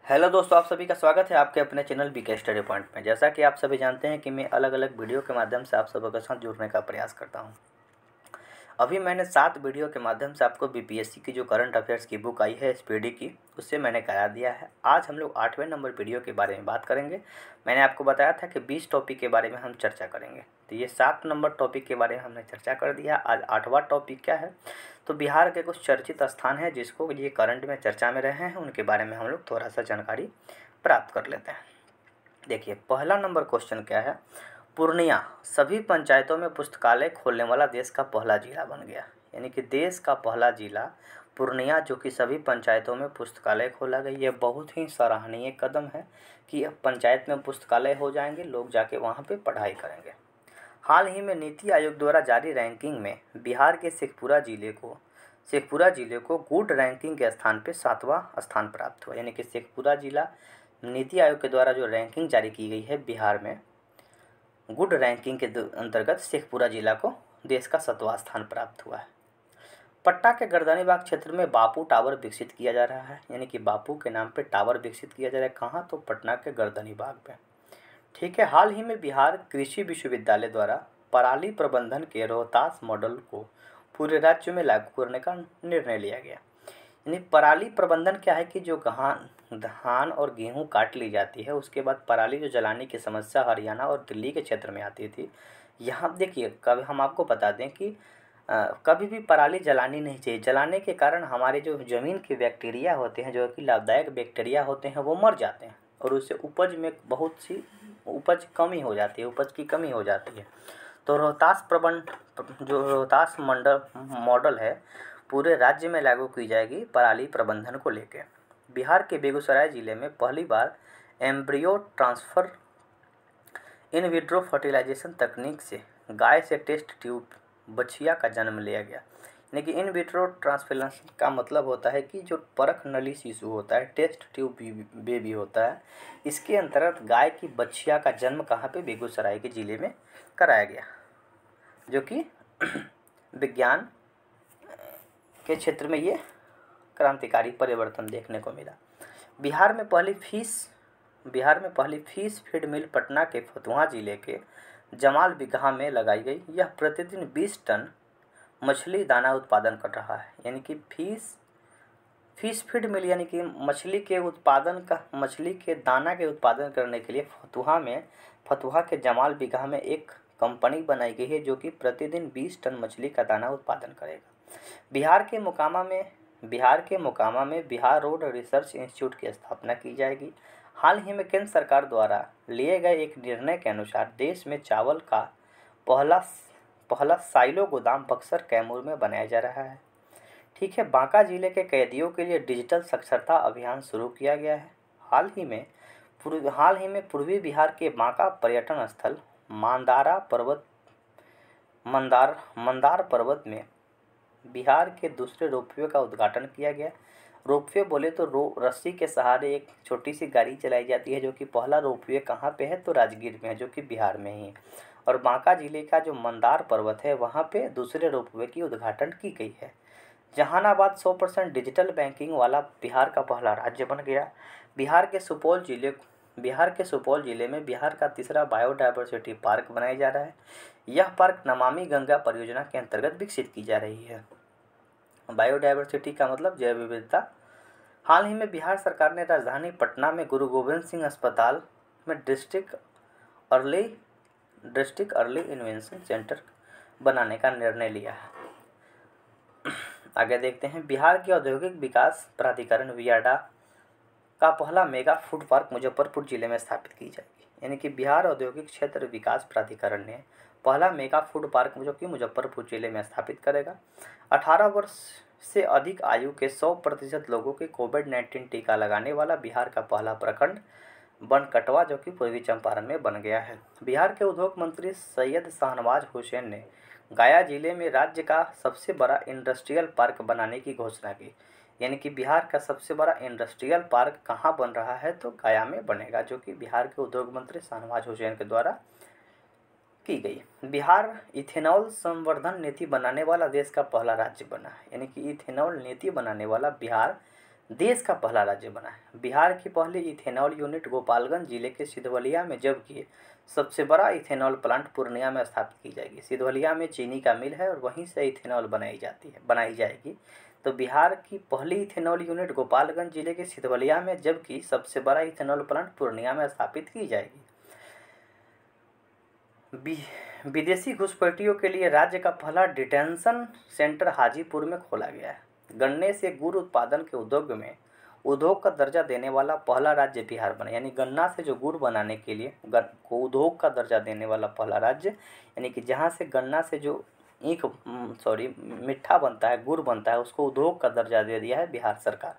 Hello दोस्तों, आप सभी का स्वागत है आपके अपने चैनल बीके स्टडी पॉइंट में। जैसा कि आप सभी जानते हैं कि मैं अलग अलग वीडियो के माध्यम से आप सबों के साथ जुड़ने का प्रयास करता हूं। अभी मैंने 7 वीडियो के माध्यम से आपको बीपीएससी की जो करंट अफेयर्स की बुक आई है एसपीडी की, उससे मैंने करा दिया है। आज हम लोग 8वें नंबर वीडियो के बारे में बात करेंगे। मैंने आपको बताया था कि 20 टॉपिक के बारे में हम चर्चा करेंगे, तो ये 7 नंबर टॉपिक के बारे में हमने चर्चा कर दिया। आज 8वां टॉपिक क्या है, तो बिहार के कुछ चर्चित स्थान हैं जिसको ये करंट में चर्चा में रहे हैं, उनके बारे में हम लोग थोड़ा सा जानकारी प्राप्त कर लेते हैं। देखिए, पहला नंबर क्वेश्चन क्या है, पूर्णिया सभी पंचायतों में पुस्तकालय खोलने वाला देश का पहला जिला बन गया। यानी कि देश का पहला जिला पूर्णिया, जो कि सभी पंचायतों में पुस्तकालय खोला गया। ये बहुत ही सराहनीय कदम है कि अब पंचायत में पुस्तकालय हो जाएंगे, लोग जाके वहाँ पे पढ़ाई करेंगे। हाल ही में नीति आयोग द्वारा जारी रैंकिंग में बिहार के शेखपुरा जिले को गुड रैंकिंग के स्थान पे 7वां स्थान प्राप्त हुआ। यानी कि शेखपुरा जिला नीति आयोग के द्वारा जो रैंकिंग जारी की गई है बिहार में, गुड रैंकिंग के अंतर्गत शेखपुरा जिला को देश का 7वां स्थान प्राप्त हुआ है। पटना के गर्दनीबाग क्षेत्र में बापू टावर विकसित किया जा रहा है। यानी कि बापू के नाम पे टावर विकसित किया जा रहा है। कहाँ, तो पटना के गर्दनीबाग पे। ठीक है। हाल ही में बिहार कृषि विश्वविद्यालय द्वारा पराली प्रबंधन के रोहतास मॉडल को पूरे राज्य में लागू करने का निर्णय लिया गया। यानी पराली प्रबंधन क्या है कि जो धान और गेहूं काट ली जाती है, उसके बाद पराली जो जलाने की समस्या हरियाणा और दिल्ली के क्षेत्र में आती थी, यहाँ देखिए, कभी हम आपको बता दें कि कभी भी पराली जलानी नहीं चाहिए। जलाने के कारण हमारे जो ज़मीन के बैक्टीरिया होते हैं, जो कि लाभदायक बैक्टीरिया होते हैं, वो मर जाते हैं और उससे उपज में बहुत सी उपज की कमी हो जाती है। तो रोहतास मॉडल है, पूरे राज्य में लागू की जाएगी पराली प्रबंधन को लेकर। बिहार के बेगूसराय जिले में पहली बार embryo transfer in vitro fertilisation तकनीक से गाय से टेस्ट ट्यूब बछिया का जन्म लिया गया। यानी कि इन विट्रो ट्रांसप्लांटेशन का मतलब होता है कि जो परख नली शिशु होता है, टेस्ट ट्यूब बेबी होता है, इसके अंतर्गत गाय की बछिया का जन्म कहाँ पे, बेगूसराय के ज़िले में कराया गया, जो कि विज्ञान के क्षेत्र में ये क्रांतिकारी परिवर्तन देखने को मिला। बिहार में पहली फिश फीड मिल पटना के फतुहा जिले के जमाल बिगहा में लगाई गई। यह प्रतिदिन 20 टन मछली दाना उत्पादन कर रहा है। यानी कि फिश फीड मिल, यानी कि मछली के दाना के उत्पादन करने के लिए फतुहा के जमाल बिगहा में एक कंपनी बनाई गई है, जो कि प्रतिदिन 20 टन मछली का दाना उत्पादन करेगा। बिहार के मोकामा में बिहार रोड रिसर्च इंस्टीट्यूट की स्थापना की जाएगी। हाल ही में केंद्र सरकार द्वारा लिए गए एक निर्णय के अनुसार देश में चावल का पहला साइलो गोदाम बक्सर कैमूर में बनाया जा रहा है। ठीक है। बांका जिले के कैदियों के लिए डिजिटल साक्षरता अभियान शुरू किया गया है। हाल ही में पूर्वी बिहार के बांका पर्यटन स्थल मंदार पर्वत में बिहार के दूसरे रोपवे का उद्घाटन किया गया। रोपवे बोले तो रस्सी के सहारे एक छोटी सी गाड़ी चलाई जाती है, जो कि पहला रोपवे कहाँ पे है, तो राजगीर में है, जो कि बिहार में ही है। और बांका जिले का जो मंदार पर्वत है, वहाँ पे दूसरे रोपवे की उद्घाटन की गई है। जहानाबाद 100% डिजिटल बैंकिंग वाला बिहार का पहला राज्य बन गया। बिहार के सुपौल जिले में बिहार का तीसरा बायोडायवर्सिटी पार्क बनाया जा रहा है। यह पार्क नमामि गंगा परियोजना के अंतर्गत विकसित की जा रही है। बायोडायवर्सिटी का मतलब जैव विविधता। हाल ही में बिहार सरकार ने राजधानी पटना में गुरु गोविंद सिंह अस्पताल में डिस्ट्रिक्ट अर्ली इन्वेंशन सेंटर बनाने का निर्णय लिया है। आगे देखते हैं, बिहार के औद्योगिक विकास प्राधिकरण वियाडा का पहला मेगा फूड पार्क मुजफ्फरपुर जिले में स्थापित की जाएगी। यानी कि बिहार औद्योगिक क्षेत्र विकास प्राधिकरण ने पहला मेगा फूड पार्क जो कि मुजफ्फरपुर जिले में स्थापित करेगा। 18 वर्ष से अधिक आयु के 100% लोगों के कोविड-19 टीका लगाने वाला बिहार का पहला प्रखंड बनकटवा, जो कि पूर्वी चंपारण में बन गया है। बिहार के उद्योग मंत्री सैयद शाहनवाज हुसैन ने गया जिले में राज्य का सबसे बड़ा इंडस्ट्रियल पार्क बनाने की घोषणा की। यानी कि बिहार का सबसे बड़ा इंडस्ट्रियल पार्क कहाँ बन रहा है, तो गया में बनेगा, जो कि बिहार के उद्योग मंत्री शाहनवाज हुसैन के द्वारा की गई। बिहार इथेनॉल संवर्धन नीति बनाने वाला देश का पहला राज्य बना है। यानी कि इथेनॉल नीति बनाने वाला बिहार देश का पहला राज्य बना है। बिहार की पहली इथेनॉल यूनिट गोपालगंज जिले के सिधवलिया में, जबकि सबसे बड़ा इथेनॉल प्लांट पूर्णिया में स्थापित की जाएगी। सिधवलिया में चीनी का मिल है और वहीं से इथेनॉल बनाई जाएगी। तो बिहार की पहली इथेनॉल यूनिट गोपालगंज जिले के सिधवलिया में, जबकि सबसे बड़ा इथेनॉल प्लांट पूर्णिया में स्थापित की जाएगी। विदेशी घुसपैठियों के लिए राज्य का पहला डिटेंशन सेंटर हाजीपुर में खोला गया है। गन्ने से गुड़ उत्पादन के उद्योग का दर्जा देने वाला पहला राज्य बिहार बना। यानी गन्ना से जो गुड़ बनाने के लिए को उद्योग का दर्जा देने वाला पहला राज्य, यानी कि जहाँ से गन्ना से जो मीठा बनता है, गुड़ बनता है, उसको उद्योग का दर्जा दे दिया है बिहार सरकार।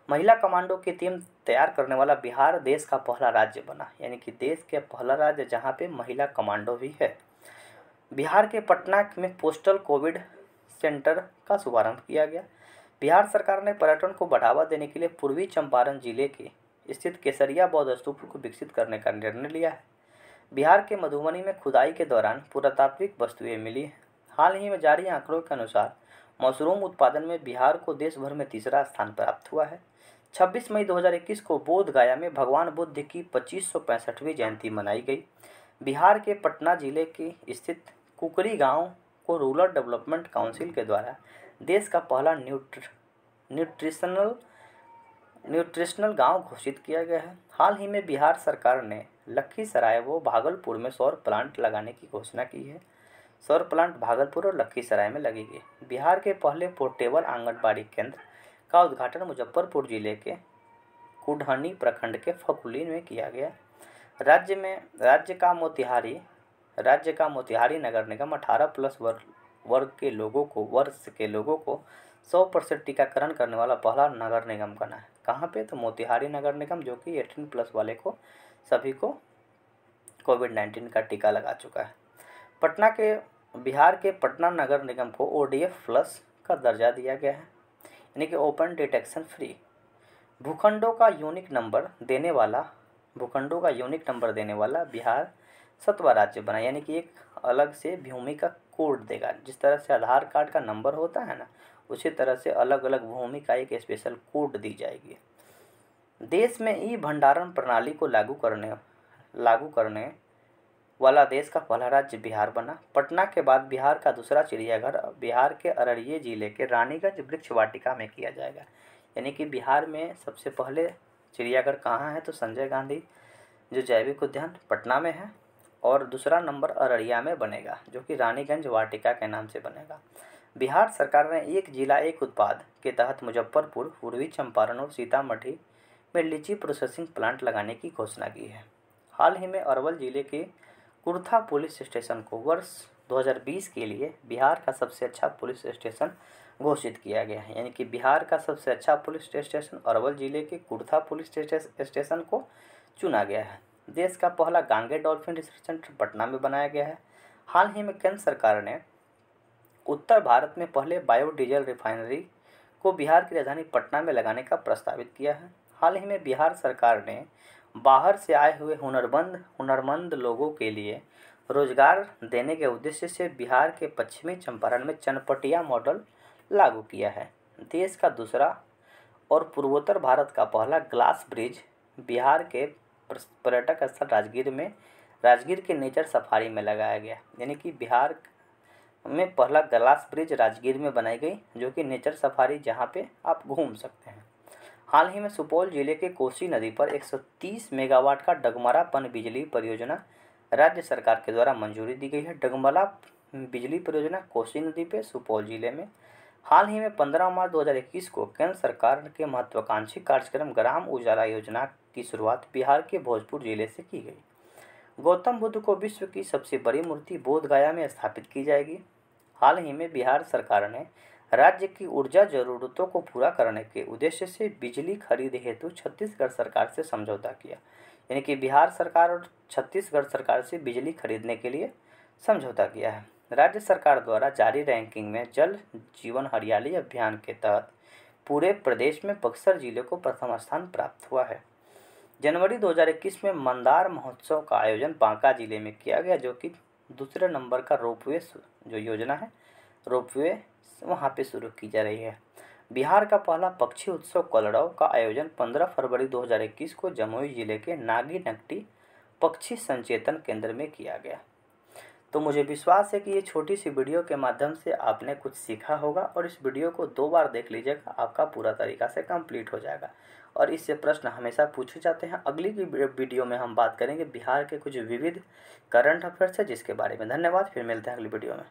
महिला कमांडो की टीम तैयार करने वाला बिहार देश का पहला राज्य बना। यानी कि देश के पहला राज्य जहाँ पे महिला कमांडो भी है। बिहार के पटना में पोस्टल कोविड सेंटर का शुभारंभ किया गया। बिहार सरकार ने पर्यटन को बढ़ावा देने के लिए पूर्वी चंपारण जिले के स्थित केसरिया बौद्ध स्तूप को विकसित करने का निर्णय लिया है। बिहार के मधुबनी में खुदाई के दौरान पुरातात्विक वस्तुएं मिली हैं। हाल ही में जारी आंकड़ों के अनुसार मशरूम उत्पादन में बिहार को देश भर में तीसरा स्थान प्राप्त हुआ है। 26 मई 2021 को बोध गया में भगवान बुद्ध की 2565वीं जयंती मनाई गई। बिहार के पटना जिले के स्थित कुकरी गांव को रूरल डेवलपमेंट काउंसिल के द्वारा देश का पहला न्यूट्रिशनल गांव घोषित किया गया है। हाल ही में बिहार सरकार ने लखीसराय व भागलपुर में सौर प्लांट लगाने की घोषणा की है। सौर प्लांट भागलपुर और लखीसराय में लगेगी। बिहार के पहले पोर्टेबल आंगनबाड़ी केंद्र का उद्घाटन मुजफ्फरपुर जिले के कुढ़नी प्रखंड के फकुली में किया गया। राज्य का मोतिहारी नगर निगम 18+ वर्ष के लोगों को 100% टीकाकरण करने वाला पहला नगर निगम बना है। कहाँ पे? तो मोतिहारी नगर निगम, जो कि 18+ वाले को सभी को कोविड-19 का टीका लगा चुका है। बिहार के पटना नगर निगम को ODF+ का दर्जा दिया गया है, यानी कि ओपन डिटेक्शन फ्री। भूखंडों का यूनिक नंबर देने वाला बिहार 7वां राज्य बना। यानी कि एक अलग से भूमि का कोड देगा। जिस तरह से आधार कार्ड का नंबर होता है ना, उसी तरह से अलग अलग भूमि का एक स्पेशल कोड दी जाएगी। देश में ई भंडारण प्रणाली को लागू करने वाला देश का पहला राज्य बिहार बना। पटना के बाद बिहार का दूसरा चिड़ियाघर बिहार के अररिया जिले के रानीगंज वृक्ष वाटिका में किया जाएगा। यानी कि बिहार में सबसे पहले चिड़ियाघर कहाँ है? तो संजय गांधी जो जैविक उद्यान पटना में है, और दूसरा नंबर अररिया में बनेगा, जो कि रानीगंज वाटिका के नाम से बनेगा। बिहार सरकार ने एक जिला एक उत्पाद के तहत मुजफ्फरपुर, पूर्वी चंपारण और सीतामढ़ी में लीची प्रोसेसिंग प्लांट लगाने की घोषणा की है। हाल ही में अरवल जिले के कुर्था पुलिस स्टेशन को वर्ष 2020 के लिए बिहार का सबसे अच्छा पुलिस स्टेशन घोषित किया गया है। यानी कि बिहार का सबसे अच्छा पुलिस स्टेशन अरवल जिले के कुर्था पुलिस स्टेशन को चुना गया है। देश का पहला गांगे डॉल्फिन रिसर्च सेंटर पटना में बनाया गया है। हाल ही में केंद्र सरकार ने उत्तर भारत में पहले बायोडीजल रिफाइनरी को बिहार की राजधानी पटना में लगाने का प्रस्तावित किया है। हाल ही में बिहार सरकार ने बाहर से आए हुए हुनरमंद लोगों के लिए रोजगार देने के उद्देश्य से बिहार के पश्चिमी चंपारण में चनपटिया मॉडल लागू किया है। देश का दूसरा और पूर्वोत्तर भारत का पहला ग्लास ब्रिज बिहार के पर्यटक स्थल राजगीर के नेचर सफारी में लगाया गया। यानी कि बिहार में पहला ग्लास ब्रिज राजगीर में बनाई गई, जो कि नेचर सफारी जहाँ पे आप घूम सकते हैं। हाल ही में सुपौल जिले के कोसी नदी पर 130 मेगावाट का डगमरा पन बिजली परियोजना राज्य सरकार के द्वारा मंजूरी दी गई है। डगमरा बिजली परियोजना कोसी नदी पे सुपौल जिले में। हाल ही में 15 मार्च 2021 को केंद्र सरकार के महत्वाकांक्षी कार्यक्रम ग्राम उजाला योजना की शुरुआत बिहार के भोजपुर जिले से की गई। गौतम बुद्ध को विश्व की सबसे बड़ी मूर्ति बोध गया में स्थापित की जाएगी। हाल ही में बिहार सरकार ने राज्य की ऊर्जा जरूरतों को पूरा करने के उद्देश्य से बिजली खरीद हेतु छत्तीसगढ़ सरकार से समझौता किया। यानी कि बिहार सरकार और छत्तीसगढ़ सरकार से बिजली खरीदने के लिए समझौता किया है। राज्य सरकार द्वारा जारी रैंकिंग में जल जीवन हरियाली अभियान के तहत पूरे प्रदेश में बक्सर जिले को प्रथम स्थान प्राप्त हुआ है। जनवरी 2021 में मंदार महोत्सव का आयोजन बांका जिले में किया गया, जो कि दूसरे नंबर का रोपवे जो योजना है, रोपवे वहाँ पे शुरू की जा रही है। बिहार का पहला पक्षी उत्सव कलरव का आयोजन 15 फरवरी 2021 को जमुई जिले के नागी-नकटी पक्षी संचेतन केंद्र में किया गया। तो मुझे विश्वास है कि ये छोटी सी वीडियो के माध्यम से आपने कुछ सीखा होगा और इस वीडियो को 2 बार देख लीजिएगा, आपका पूरा तरीका से कंप्लीट हो जाएगा। और इससे प्रश्न हमेशा पूछे जाते हैं। अगली की वीडियो में हम बात करेंगे बिहार के कुछ विविध करंट अफेयर्स है जिसके बारे में। धन्यवाद, फिर मिलते हैं अगली वीडियो में।